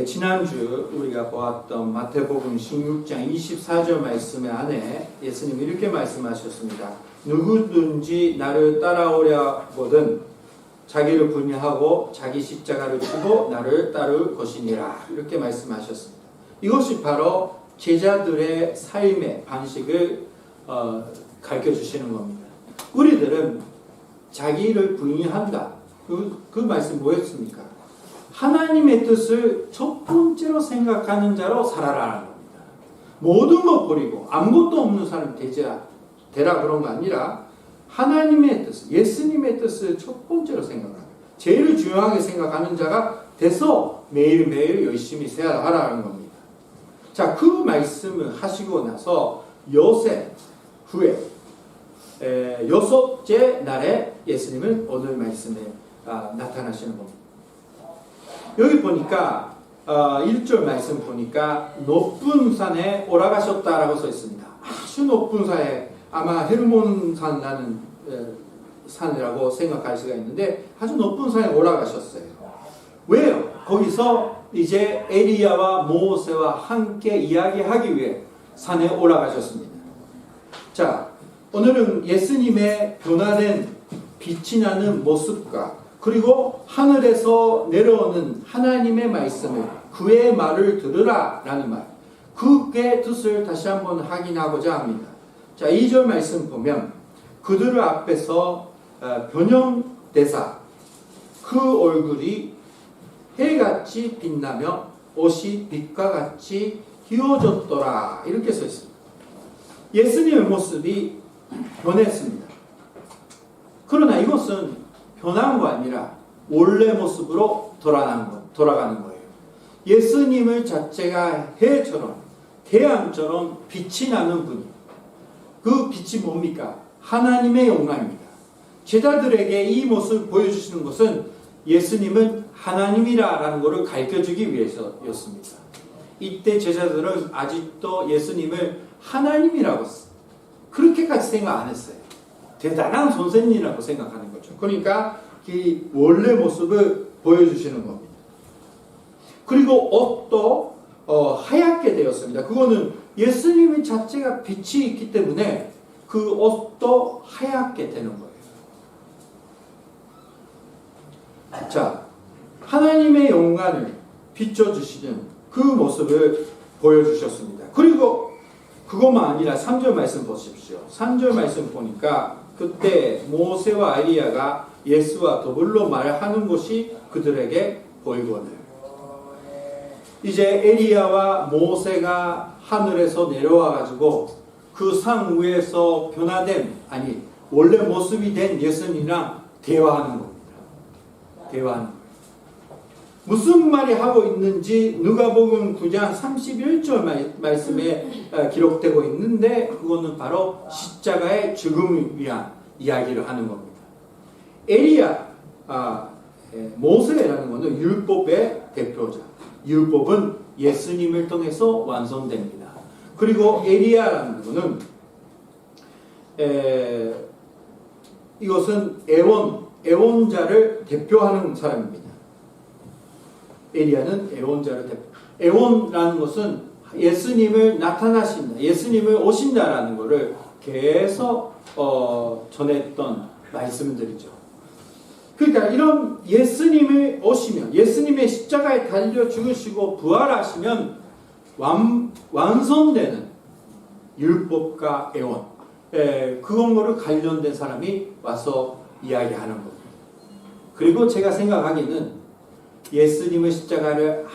지난주 우리가 보았던 마태복음 16장 24절 말씀 안에 예수님이 이렇게 말씀하셨습니다. 누구든지 나를 따라오려거든 자기를 부인하고 자기 십자가를 지고 나를 따를 것이니라. 이렇게 말씀하셨습니다. 이것이 바로 제자들의 삶의 방식을 가르쳐 주시는 겁니다. 우리들은 자기를 부인한다. 그 말씀 뭐였습니까? 하나님의 뜻을 첫 번째로 생각하는 자로 살아라는 겁니다. 모든 것 버리고 아무것도 없는 사람 되라 그런 거 아니라 하나님의 뜻, 예수님의 뜻을 첫 번째로 생각하는, 제일 중요하게 생각하는 자가 돼서 매일매일 열심히 살아가라는 겁니다. 자, 그 말씀을 하시고 나서 요새 후에 여섯째 날에 예수님은 오늘 말씀에 나타나시는 겁니다. 여기 보니까 1절 말씀 보니까 높은 산에 올라가셨다라고 써 있습니다. 아주 높은 산에, 아마 헤르몬산이라는 산이라고 생각할 수가 있는데 아주 높은 산에 올라가셨어요. 왜요? 거기서 이제 에리야와 모세와 함께 이야기하기 위해 산에 올라가셨습니다. 자, 오늘은 예수님의 변화된 빛이 나는 모습과 그리고 하늘에서 내려오는 하나님의 말씀을, 그의 말을 들으라 라는 말, 그의 뜻을 다시 한번 확인하고자 합니다. 자, 2절 말씀 보면 그들 앞에서 변형되사 그 얼굴이 해같이 빛나며 옷이 빛과 같이 휘어졌더라, 이렇게 써 있습니다. 예수님의 모습이 변했습니다. 그러나 이것은 변한 거 아니라 원래 모습으로 돌아가는 거예요. 예수님을 자체가 해처럼, 태양처럼 빛이 나는 분이, 그 빛이 뭡니까? 하나님의 영광입니다. 제자들에게 이 모습을 보여주시는 것은 예수님은 하나님이라는 것을 가르쳐주기 위해서였습니다. 이때 제자들은 아직도 예수님을 하나님이라고 그렇게까지 생각 안 했어요. 대단한 선생님이라고 생각하는 거죠. 그러니까 이 원래 모습을 보여주시는 겁니다. 그리고 옷도 하얗게 되었습니다. 그거는 예수님 자체가 빛이 있기 때문에 그 옷도 하얗게 되는 거예요. 자, 하나님의 영광을 비춰주시는 그 모습을 보여주셨습니다. 그리고 그것만 아니라 3절 말씀 보십시오. 3절 말씀 보니까 그때 모세와 엘리야가 예수와 더불어 말하는 것이 그들에게 보이거늘. 이제 엘리야와 모세가 하늘에서 내려와 가지고 그 산 위에서 변화된, 아니 원래 모습이 된 예수님이랑 대화하는 겁니다. 대화하는 거예요. 무슨 말이 하고 있는지 누가복음 9장 31절 말씀에 기록되고 있는데, 그거는 바로 십자가의 죽음을 위한 이야기를 하는 겁니다. 엘리야, 모세라는 것은 율법의 대표자. 율법은 예수님을 통해서 완성됩니다. 그리고 엘리야라는 것은 이것은 애원자를 대표하는 사람입니다. 엘리야는 애원자를 대표. 애원라는 것은 예수님을 나타나신다, 예수님을 오신다라는 것을 계속 전했던 말씀들이죠. 그러니까 이런 예수님이 오시면, 예수님의 십자가에 달려 죽으시고 부활하시면 완성되는 율법과 애원, 그것으로 관련된 사람이 와서 이야기하는 겁니다. 그리고 제가 생각하기는 예수님의 십자가를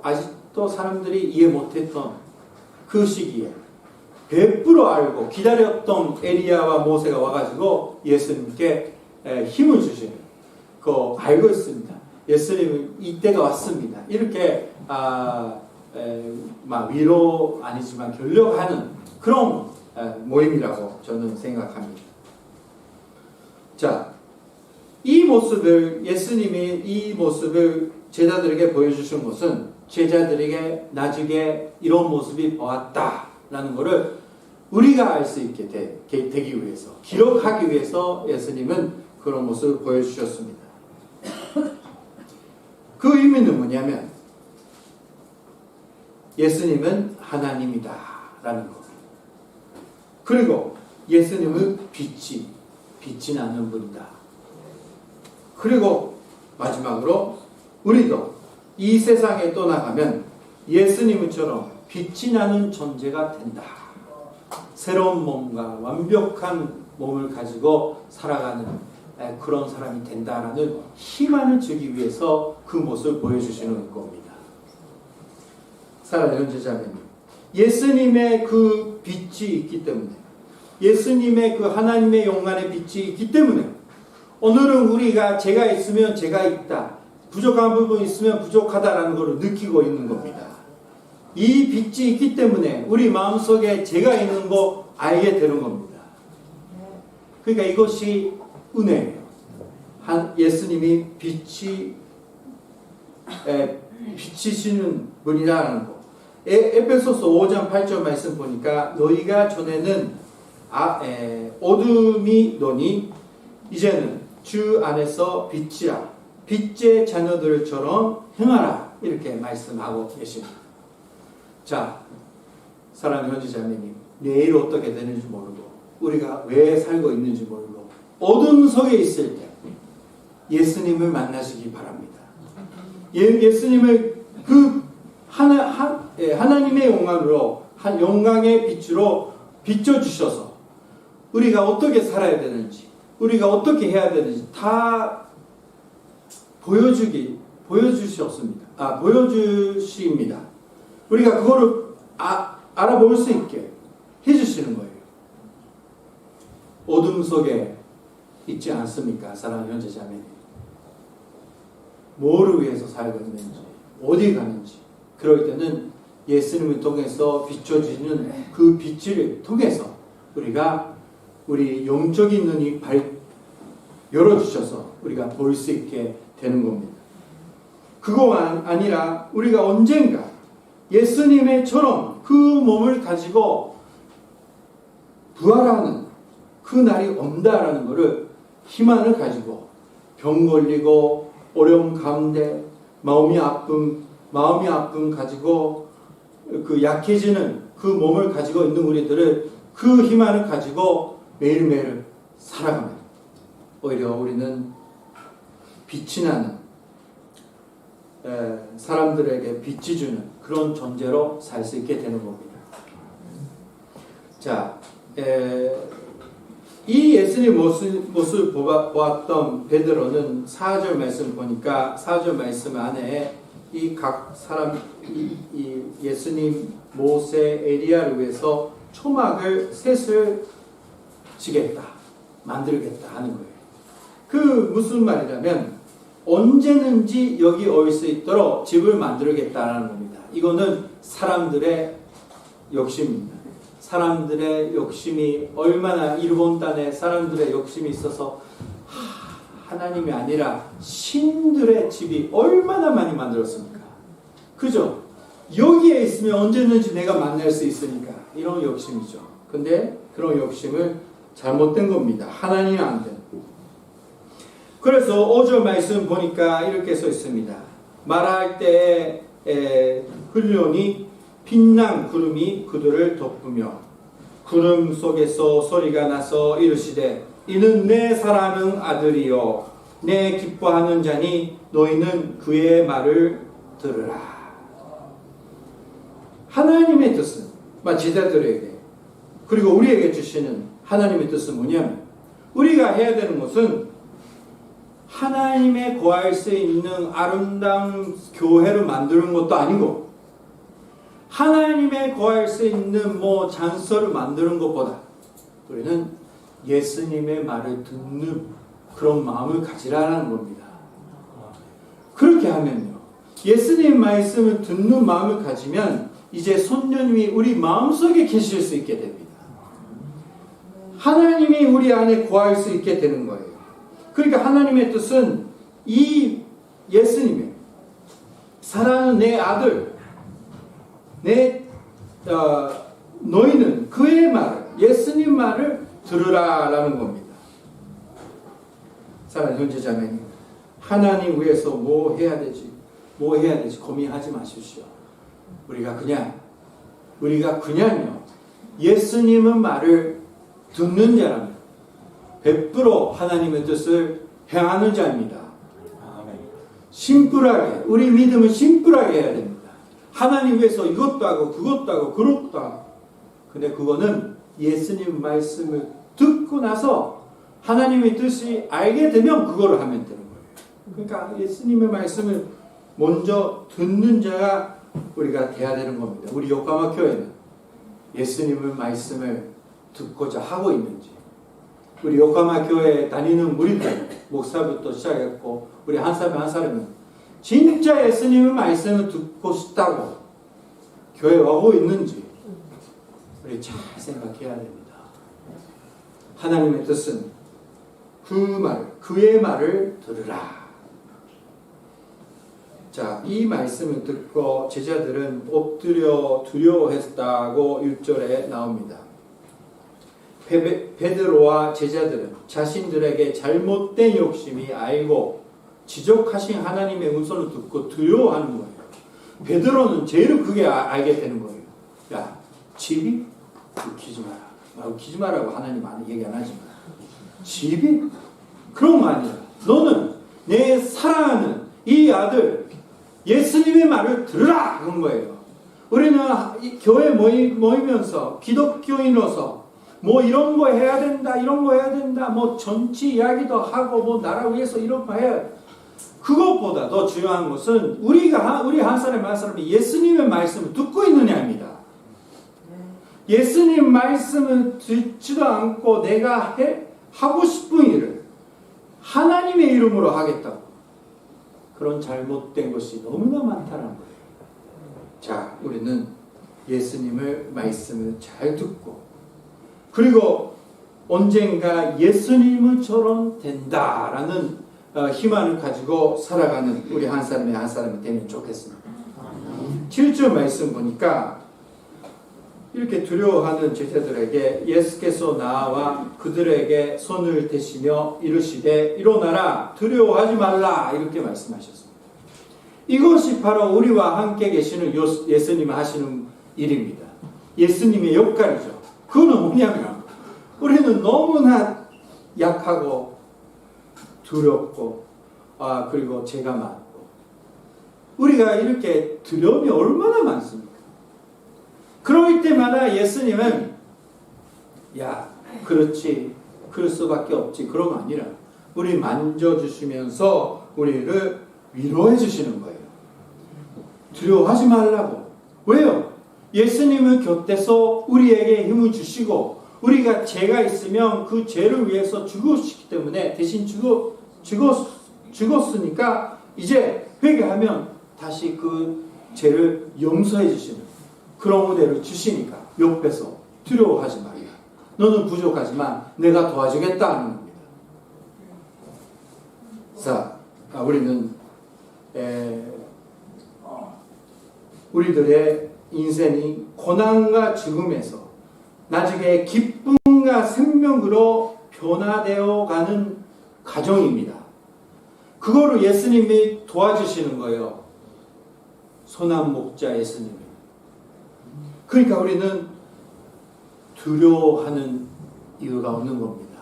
아직도 사람들이 이해 못했던 그 시기에 100% 알고 기다렸던 엘리야와 모세가 와가지고 예수님께 힘을 주시는, 그거 알고 있습니다. 예수님은 이때가 왔습니다. 이렇게 막 위로 아니지만 결력하는 그런 모임이라고 저는 생각합니다. 자, 이 모습을, 예수님이 이 모습을 제자들에게 보여주신 것은 제자들에게 나중에 이런 모습이 보았다라는 것을 우리가 알 수 있게 되기 위해서, 기록하기 위해서 예수님은 그런 모습을 보여주셨습니다. 그 의미는 뭐냐면 예수님은 하나님이다 라는 거. 그리고 예수님은 빛이 나는 분이다. 그리고 마지막으로 우리도 이 세상에 떠나가면 예수님처럼 빛이 나는 존재가 된다. 새로운 몸과 완벽한 몸을 가지고 살아가는 그런 사람이 된다라는 희망을 주기 위해서 그 모습을 보여주시는 겁니다. 사랑하는 형제자매님, 예수님의 그 빛이 있기 때문에, 예수님의 그 하나님의 영광의 빛이 있기 때문에 오늘은 우리가 제가 있으면 제가 있다, 부족한 부분이 있으면 부족하다라는 것을 느끼고 있는 겁니다. 이 빛이 있기 때문에 우리 마음속에 제가 있는 거 알게 되는 겁니다. 그러니까 이것이 은혜예요. 예수님이 빛이시는 분이라는 거. 에베소서 5장 8절 말씀 보니까 너희가 전에는 어둠이더니 이제는 주 안에서 빛이라 빛의 자녀들처럼 행하라 이렇게 말씀하고 계십니다. 자, 사랑하는 형제자매님, 내일 어떻게 되는지 모르고 우리가 왜 살고 있는지 모르고 어둠 속에 있을 때 예수님을 만나시기 바랍니다. 예수님을 그 하나님의 영광으로 영광의 빛으로 비춰주셔서 우리가 어떻게 살아야 되는지 우리가 어떻게 해야 되는지 다 보여주십니다. 우리가 그거를 알아볼 수 있게 해주시는 거예요. 어둠 속에 있지 않습니까? 사랑하는 형제자매, 뭐를 위해서 살고 있는지 어디 가는지 그럴 때는 예수님을 통해서 비춰지는 그 빛을 통해서 우리 영적인 눈이 열어주셔서 우리가 볼 수 있게 되는 겁니다. 그거만 아니라 우리가 언젠가 예수님처럼 그 몸을 가지고 부활하는 그 날이 온다라는 것을 희망을 가지고 병 걸리고 어려움 가운데 마음이 아픔 가지고 그 약해지는 그 몸을 가지고 있는 우리들을 그 희망을 가지고 매일매일 살아가면 오히려 우리는 빛이 나는 사람들에게 빛이 주는 그런 존재로 살 수 있게 되는 겁니다. 자, 이 예수님 모습을 보았던 베드로는 4절 말씀 보니까 4절 말씀 안에 이 각 사람 이 예수님, 모세, 에리야를 위해서 초막을 셋을 지겠다, 만들겠다 하는 거예요. 그 무슨 말이냐면 언제든지 여기 올 수 있도록 집을 만들겠다는 겁니다. 이거는 사람들의 욕심입니다. 사람들의 욕심이 얼마나 일본 땅에 사람들의 욕심이 있어서 하나님이 아니라 신들의 집이 얼마나 많이 만들었습니까? 그죠? 여기에 있으면 언제든지 내가 만날 수 있으니까 이런 욕심이죠. 근데 그런 욕심을 잘못된 겁니다. 하나님이 안 된. 그래서 5절 말씀 보니까 이렇게 써 있습니다. 말할 때에 흘려니 빛난 구름이 그들을 덮으며 구름 속에서 소리가 나서 이르시되 이는 내 사랑하는 아들이요 내 기뻐하는 자니 너희는 그의 말을 들으라. 하나님의 뜻은 제자들에게 그리고 우리에게 주시는 하나님의 뜻은 뭐냐면 우리가 해야 되는 것은 하나님의 거할 수 있는 아름다운 교회를 만드는 것도 아니고 하나님의 거할 수 있는 장소를 만드는 것보다 우리는 예수님의 말을 듣는 그런 마음을 가지라는 겁니다. 그렇게 하면요, 예수님 말씀을 듣는 마음을 가지면 이제 성령님이 우리 마음속에 계실 수 있게 됩니다. 하나님이 우리 안에 거할 수 있게 되는 거예요. 그러니까 하나님의 뜻은 이 예수님의 사랑하는 내 아들, 너희는 그의 말을, 예수님 말을 들으라라는 겁니다. 사랑하는 형제자매님, 하나님 위해서 뭐 해야 되지 고민하지 마십시오. 우리가 그냥요 예수님의 말을 듣는 자라면 100% 하나님의 뜻을 행하는 자입니다. 심플하게, 우리 믿음은 심플하게 해야 됩니다. 하나님 위해서 이것도 하고 그것도 하고 그것도 하고. 근데 그거는 예수님 말씀을 듣고 나서 하나님의 뜻이 알게 되면 그거를 하면 되는 거예요. 그러니까 예수님의 말씀을 먼저 듣는 자가 우리가 돼야 되는 겁니다. 우리 요카마 교회는 예수님의 말씀을 듣고자 하고 있는지, 우리 요카마 교회에 다니는 무리들, 목사부터 시작했고 우리 한 사람 한 사람은 진짜 예수님의 말씀을 듣고 싶다고 교회에 오고 있는지 우리 잘 생각해야 됩니다. 하나님의 뜻은 그의 말을 들으라. 자, 이 말씀을 듣고 제자들은 엎드려 두려워했다고 1절에 나옵니다. 베드로와 제자들은 자신들에게 잘못된 욕심이 알고 지적하신 하나님의 음성을 듣고 두려워하는 거예요. 베드로는 제일 그게 알게 되는 거예요. 야, 집이? 웃기지 마라. 웃기지 마라고 하나님 얘기 안 하지만 집이? 그런 거 아니야. 너는 내 사랑하는 이 아들 예수님의 말을 들으라 그런 거예요. 우리는 교회 모이면서 기독교인으로서 뭐 이런 거 해야 된다, 이런 거 해야 된다, 뭐 정치 이야기도 하고 뭐 나라 위해서 이런 거 해야 돼. 그것보다 더 중요한 것은 우리 한 사람 한 사람이 예수님의 말씀을 듣고 있느냐입니다. 예수님 말씀을 듣지도 않고 내가 하고 싶은 일을 하나님의 이름으로 하겠다고. 그런 잘못된 것이 너무나 많다는 거예요. 자, 우리는 예수님의 말씀을 잘 듣고 그리고 언젠가 예수님처럼 된다라는 희망을 가지고 살아가는 우리 한 사람이 되면 좋겠습니다. 7절 말씀 보니까 이렇게 두려워하는 제자들에게 예수께서 나와 그들에게 손을 대시며 이르시되 일어나라 두려워하지 말라 이렇게 말씀하셨습니다. 이것이 바로 우리와 함께 계시는 예수님이 하시는 일입니다. 예수님의 역할이죠. 그거는 뭐냐면 우리는 너무나 약하고 두렵고 그리고 죄가 많고 우리가 이렇게 두려움이 얼마나 많습니까? 그럴 때마다 예수님은 야 그렇지 그럴 수밖에 없지 그런 거 아니라 우리 만져주시면서 우리를 위로해 주시는 거예요. 두려워하지 말라고. 왜요? 예수님은 곁에서 우리에게 힘을 주시고 우리가 죄가 있으면 그 죄를 위해서 죽으시기 때문에 대신 죽었으니까 이제 회개하면 다시 그 죄를 용서해 주시는 그런 은혜를 주시니까 옆에서 두려워하지 말라. 너는 부족하지만 내가 도와주겠다 하는 겁니다. 자, 우리는 우리들의 인생이 고난과 죽음에서 나중에 기쁨과 생명으로 변화되어 가는 과정입니다. 그거를 예수님이 도와주시는 거예요. 선한 목자 예수님이. 그러니까 우리는 두려워하는 이유가 없는 겁니다.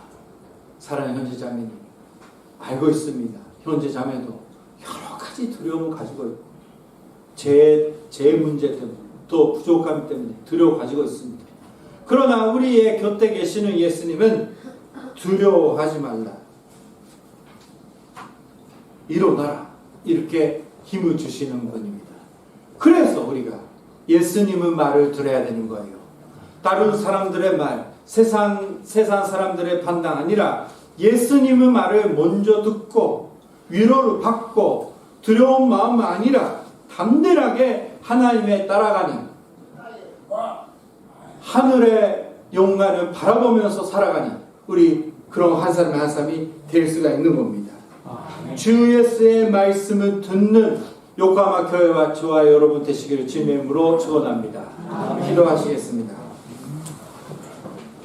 사랑하는 현재 자매님 알고 있습니다. 현재 자매도 여러 가지 두려움을 가지고 있고 제 문제 때문에 또 부족함 때문에 두려워 가지고 있습니다. 그러나 우리의 곁에 계시는 예수님은 두려워하지 말라. 일어나라. 이렇게 힘을 주시는 분입니다. 그래서 우리가 예수님의 말을 들어야 되는 거예요. 다른 사람들의 말, 세상 사람들의 판단 아니라 예수님의 말을 먼저 듣고 위로를 받고 두려운 마음 아니라 담대하게 하나님에 따라가는 하늘의 영광을 바라보면서 살아가는 우리 그런 한 사람 한 사람이 될 수가 있는 겁니다. 주 예수의 말씀을 듣는 요카마 교회와 저와 여러분 되시기를 주님의 이름으로 축원합니다. 기도하시겠습니다.